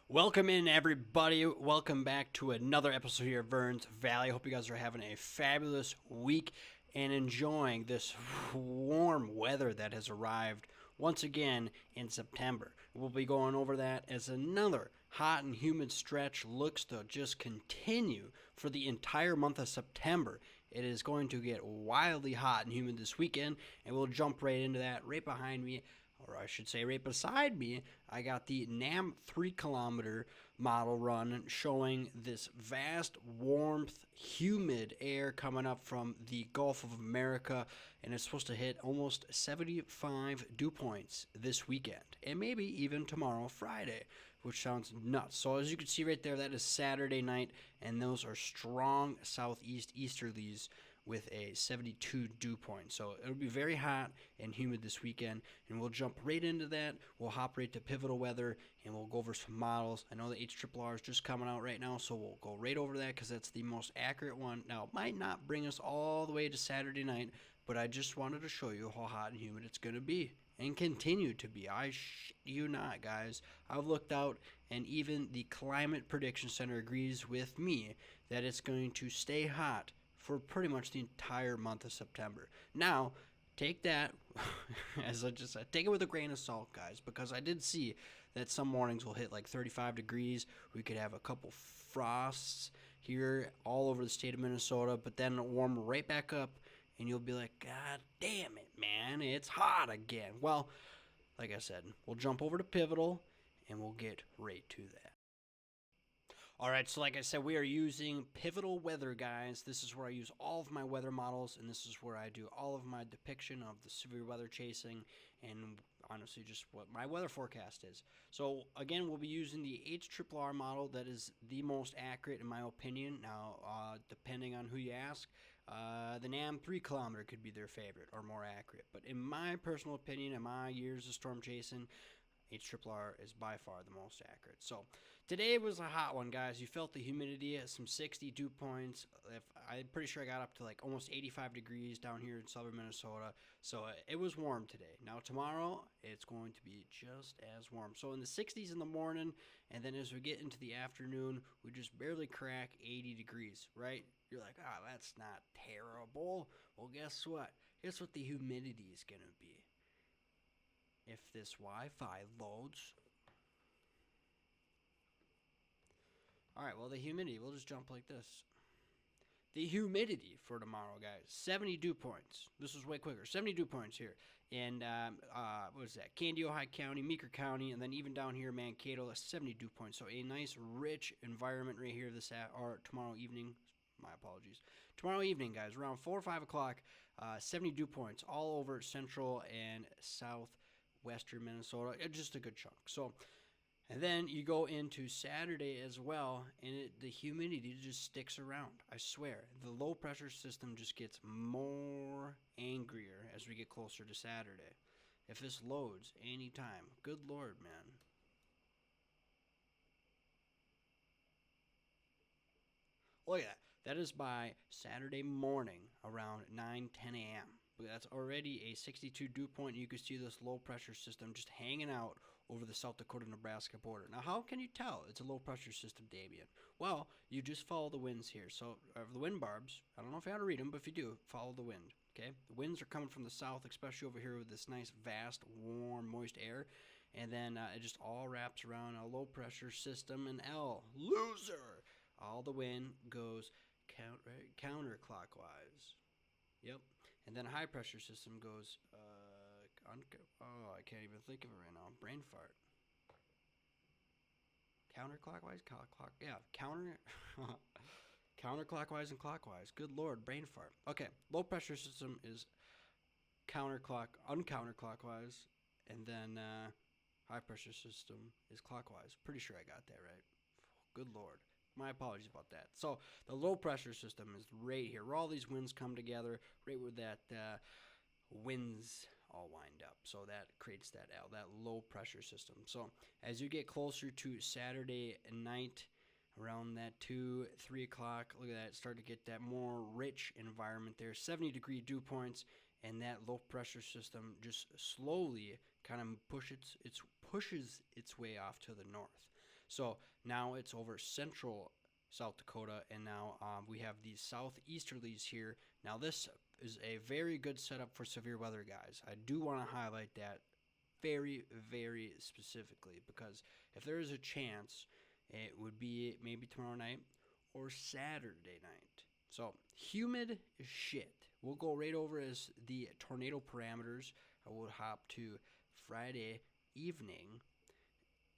Welcome in, everybody. Welcome back to another episode here of Vern's Valley. I hope you guys are having a fabulous week and enjoying this warm weather that has arrived once again in September. We'll be going over that as another hot and humid stretch looks to just continue for the entire month of September. It is going to get wildly hot and humid this weekend, and we'll jump right into that. Right behind me, or I should say right beside me, I got the NAM 3-kilometer model run showing this vast warmth, humid air coming up from the Gulf of America, and it's supposed to hit almost 75 dew points this weekend, and maybe even tomorrow, Friday, which sounds nuts. So as you can see right there, that is Saturday night, and those are strong southeast easterlies with a 72 dew point. So it'll be very hot and humid this weekend, and we'll jump right into that. We'll hop right to pivotal weather, and we'll go over some models. I know the HRRR is just coming out right now, so we'll go right over that because that's the most accurate one. Now, it might not bring us all the way to Saturday night, but I just wanted to show you how hot and humid it's going to be and continue to be. I shit you not, guys. I've looked out, and even the Climate Prediction Center agrees with me that it's going to stay hot for pretty much the entire month of September. Now, take that, as I just said, take it with a grain of salt, guys, because I did see that some mornings will hit like 35 degrees. We could have a couple frosts here all over the state of Minnesota, but then it'll warm right back up, and you'll be like, God damn it, man, it's hot again. Well, like I said, we'll jump over to Pivotal, and we'll get right to that. All right, so like I said, we are using Pivotal Weather, guys. This is where I use all of my weather models, and this is where I do all of my depiction of the severe weather chasing and honestly just what my weather forecast is. So again, we'll be using the HRRR model. That is the most accurate in my opinion. Now, depending on who you ask, the NAM 3-kilometer could be their favorite or more accurate. But in my personal opinion, in my years of storm chasing, HRRR is by far the most accurate. So today was a hot one, guys. You felt the humidity at some 60 dew points. I'm pretty sure I got up to like almost 85 degrees down here in southern Minnesota. So it was warm today. Now tomorrow it's going to be just as warm. So in the 60s in the morning, and then as we get into the afternoon, we just barely crack 80 degrees, right? You're like, that's not terrible. Well, guess what? Guess what the humidity is going to be? If this Wi-Fi loads. Alright, well, the humidity, we'll just jump like this. The humidity for tomorrow, guys, 70 dew points. This is way quicker. 70 dew points here. And, what is that? Candy, Ohio County, Meeker County, and then even down here, Mankato, 70 dew points. So a nice, rich environment right here or tomorrow evening. My apologies. Tomorrow evening, guys, around 4 or 5 o'clock, 70 dew points all over central and southwestern Minnesota. Just a good chunk. So, and then you go into Saturday as well, and the humidity just sticks around. I swear. The low pressure system just gets more angrier as we get closer to Saturday. If this loads anytime, good Lord, man. Look at that. That is by Saturday morning around 9-10 a.m. That's already a 62 dew point. You can see this low pressure system just hanging out over the South Dakota-Nebraska border. Now, how can you tell it's a low pressure system, Damian? Well, you just follow the winds here. So, the wind barbs, I don't know if you how to read them, but if you do, follow the wind. Okay? The winds are coming from the south, especially over here with this nice, vast, warm, moist air. And then it just all wraps around a low pressure system. And loser! All the wind goes counterclockwise. Yep. And then a high pressure system goes, I can't even think of it right now. Brain fart. Counterclockwise? Counterclockwise and clockwise. Good Lord, brain fart. Okay, low pressure system is uncounterclockwise, and then high pressure system is clockwise. Pretty sure I got that right. Good Lord. My apologies about that. So the low pressure system is right here, where all these winds come together, right where that winds all wind up. So that creates that low pressure system. So as you get closer to Saturday night, around that 2, 3 o'clock, look at that, start to get that more rich environment there. 70-degree dew points, and that low pressure system just slowly kind of pushes its way off to the north. So now it's over central South Dakota, and now we have these southeasterlies here. Now this is a very good setup for severe weather, guys. I do want to highlight that very, very specifically, because if there is a chance, it would be maybe tomorrow night or Saturday night. So humid as shit. We'll go right over as the tornado parameters. I will hop to Friday evening,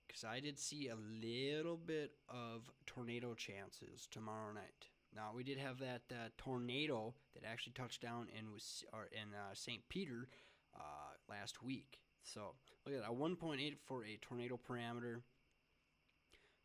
because I did see a little bit of tornado chances tomorrow night. Now we did have that tornado that actually touched down in St. Peter last week. So look at that, a 1.8 for a tornado parameter.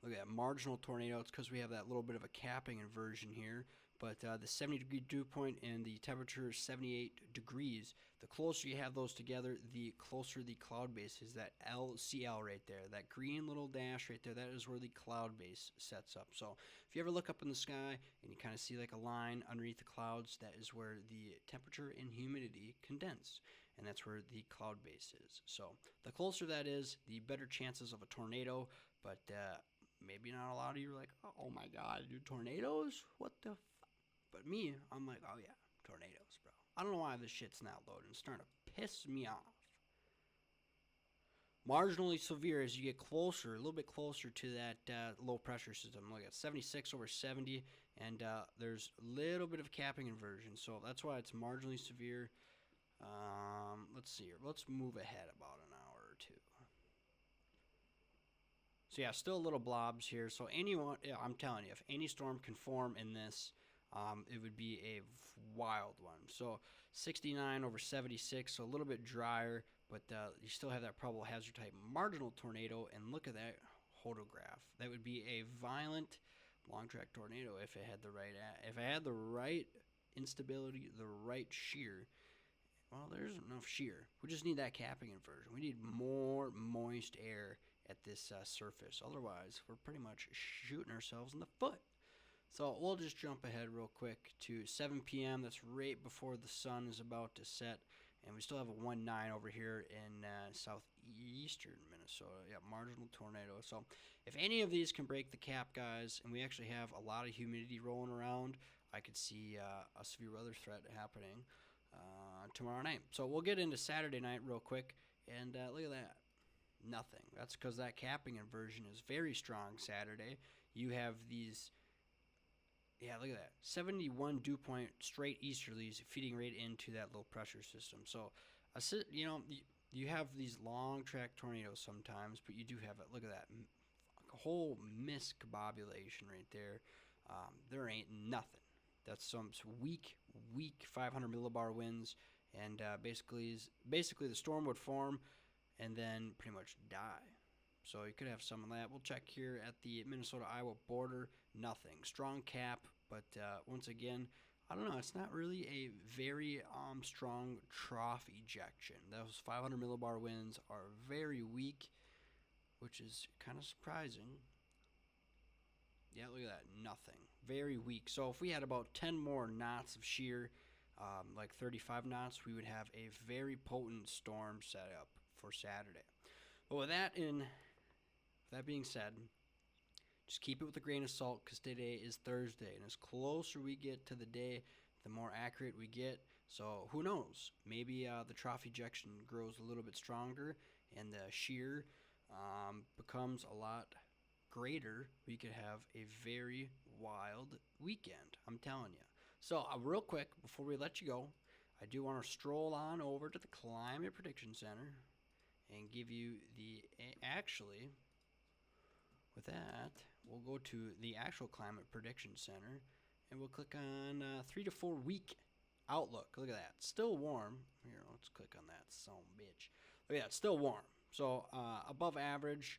Look at that marginal tornado. It's because we have that little bit of a capping inversion here. But the 70-degree dew point and the temperature is 78 degrees. The closer you have those together, the closer the cloud base is. That LCL right there, that green little dash right there, that is where the cloud base sets up. So if you ever look up in the sky and you kind of see like a line underneath the clouds, that is where the temperature and humidity condense. And that's where the cloud base is. So the closer that is, the better chances of a tornado. But maybe not a lot of you are like, oh my God, dude, tornadoes? What the But me, I'm like, oh yeah, tornadoes, bro. I don't know why this shit's not loading. It's starting to piss me off. Marginally severe as you get closer, a little bit closer to that low pressure system. Look at 76 over 70, and there's a little bit of capping inversion. So that's why it's marginally severe. Let's see here. Let's move ahead about an hour or two. So yeah, still a little blobs here. So anyone, yeah, I'm telling you, if any storm can form in this, it would be a wild one. So 69 over 76, so a little bit drier, but you still have that probable hazard type marginal tornado. And look at that photograph. That would be a violent long track tornado if it had the right instability, the right shear. Well, there's enough shear. We just need that capping inversion. We need more moist air at this surface. Otherwise, we're pretty much shooting ourselves in the foot. So we'll just jump ahead real quick to 7 p.m. That's right before the sun is about to set. And we still have a 1.9 over here in southeastern Minnesota. Yeah, marginal tornado. So if any of these can break the cap, guys, and we actually have a lot of humidity rolling around, I could see a severe weather threat happening tomorrow night. So we'll get into Saturday night real quick. And look at that. Nothing. That's because that capping inversion is very strong Saturday. You have these... Yeah, look at that. 71 dew point straight easterlies feeding right into that low pressure system. So, you have these long track tornadoes sometimes, but you do have it. Look at that. A whole miscobobulation right there. There ain't nothing. That's some weak 500 millibar winds, and basically the storm would form and then pretty much die. So you could have some of that. We'll check here at the Minnesota-Iowa border. Nothing. Strong cap, but once again, I don't know. It's not really a very strong trough ejection. Those 500 millibar winds are very weak, which is kind of surprising. Yeah, look at that. Nothing. Very weak. So if we had about 10 more knots of shear, like 35 knots, we would have a very potent storm set up for Saturday. But with that being said, just keep it with a grain of salt, because today is Thursday, and as closer we get to the day, the more accurate we get. So who knows? Maybe the trough ejection grows a little bit stronger, and the shear becomes a lot greater. We could have a very wild weekend, I'm telling you. So real quick, before we let you go, I do want to stroll on over to the Climate Prediction Center and give you with that, we'll go to the actual Climate Prediction Center, and we'll click on 3 to 4 week outlook. Look at that. Still warm. Here, let's click on that son of a bitch. Look at that. Still warm. So above average,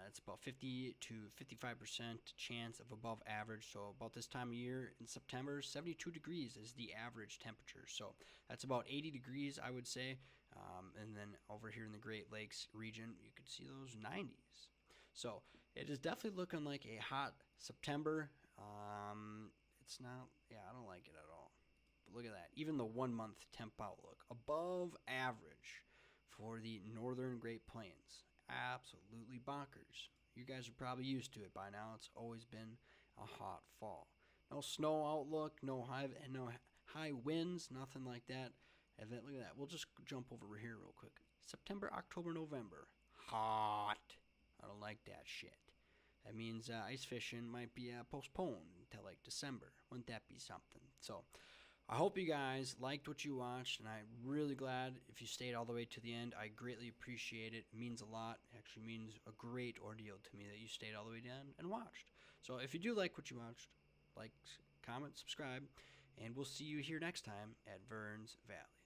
it's about 50 to 55% chance of above average. So about this time of year in September, 72 degrees is the average temperature. So that's about 80 degrees, I would say. And then over here in the Great Lakes region, you could see those 90s. So it is definitely looking like a hot September. It's not, I don't like it at all. But look at that. Even the 1 month temp outlook, above average for the northern Great Plains. Absolutely bonkers. You guys are probably used to it by now. It's always been a hot fall. No snow outlook, no high winds, nothing like that. And then, look at that. We'll just jump over here real quick. September, October, November. Hot. I don't like that shit. That means ice fishing might be postponed until like December. Wouldn't that be something? So I hope you guys liked what you watched, and I'm really glad if you stayed all the way to the end. I greatly appreciate it. It means a lot. It actually means a great ordeal to me that you stayed all the way down and watched. So if you do like what you watched, like, comment, subscribe, and we'll see you here next time at Vern's Valley.